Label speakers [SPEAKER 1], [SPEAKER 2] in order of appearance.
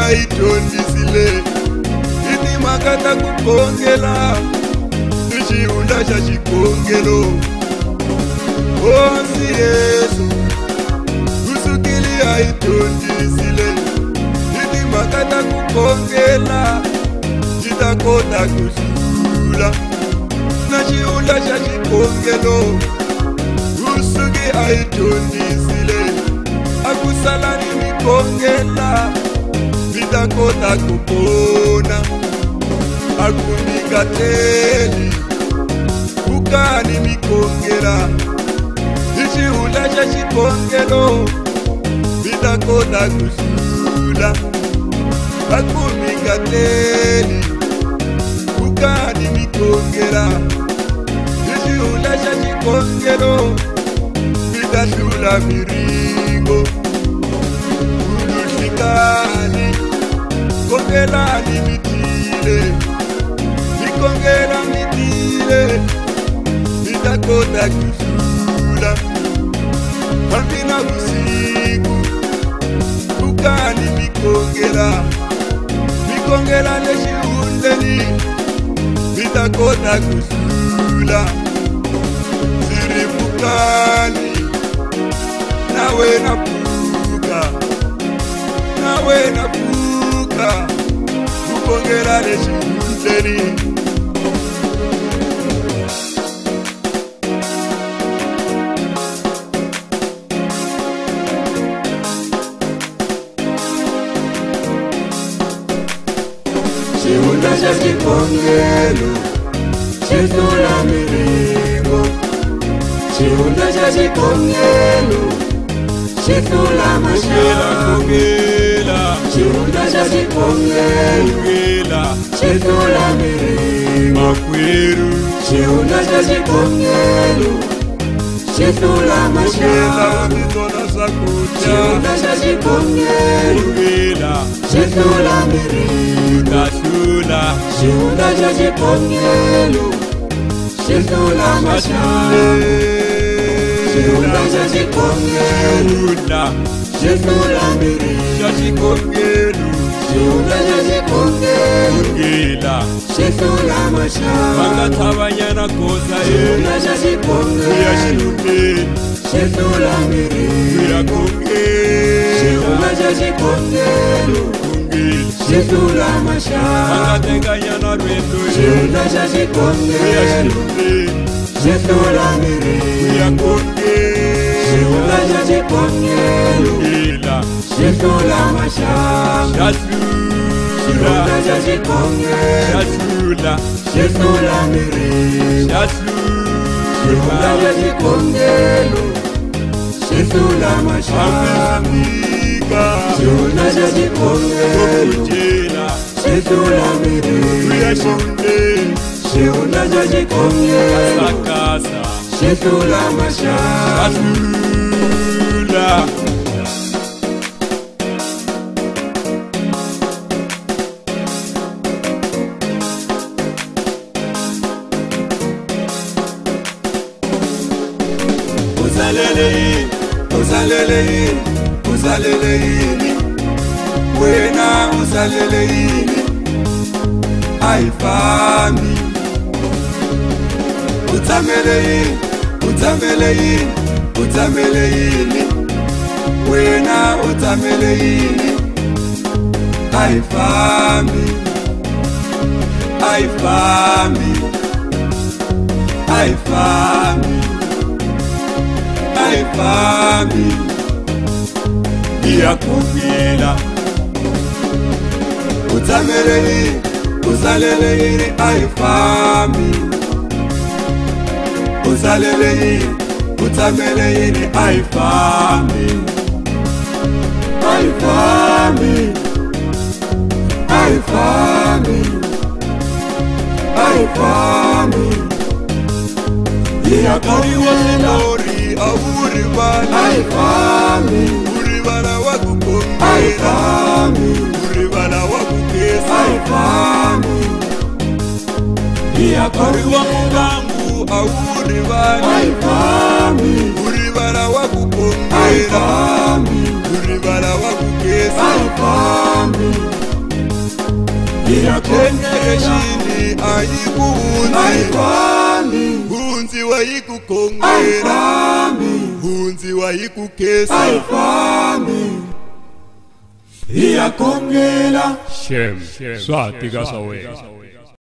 [SPEAKER 1] aitondisile iti makata kukongela ichiunda cha chikongelo Onsi Yesu usukili aitondisile iti makata kukongela chitakota kusula na chiunda cha chikongelo usuki aitondisile akusala ni mikongela vitakota kupona akunikateli ukani mikongela ichiunda cha chikongelo vitakota kusula akunikateli ukani mikongela ichiunda cha chikongelo vitashula miringo ulushikani kongelani mitile nikongela mitile nitakota kusula hambina usiku ukani mikongela leshiundeni nitakota kusula siripukani nawe napuka ukongela leshiundeni Chiunda cha chikongelo chitula miringo Chiunda cha chikongelo chitula mashela Chiunda cha chikongelo chitula miringo Chiunda cha chikongelo chitula mashela Chiunda cha chikongelo chitula miringo Chiunda cha chikongelo chitula mashela Chiunda cha chikongelo chitula miringo Chiunda cha chikongelo chitula mashela
[SPEAKER 2] Vangatavanyana kosa
[SPEAKER 1] Chiunda cha chikongelo chitula miringo Chiunda cha chikongelo chitula mashela
[SPEAKER 2] Vangatenganyana rwendo
[SPEAKER 1] Chiunda cha chikongelo chitula miringo Chiunda cha chikongelo chitula mashela Chiunda cha chikongelo chitula miringo Chiunda cha chikongelo chitula mashela Chiunda cha chikongelo chitula miringo Chiunda cha chikongelo chitula mashela Uzaleleini wena uzaleleini aifami Utameleini wena utameleini aifami yakuvila uzaleleini aifami utameleini aifami yakariwa sinori awuri bana aifami bana wakukongela uri bana wakukesa aifami yakariwa mugambu awuri bana aifami uri bana wakukongela uri bana wakukesa aifami generation ayikuhunzi hunzi wayikukongela hunzi wayikukesa
[SPEAKER 3] iyakongela
[SPEAKER 2] Shem Swati Gasawe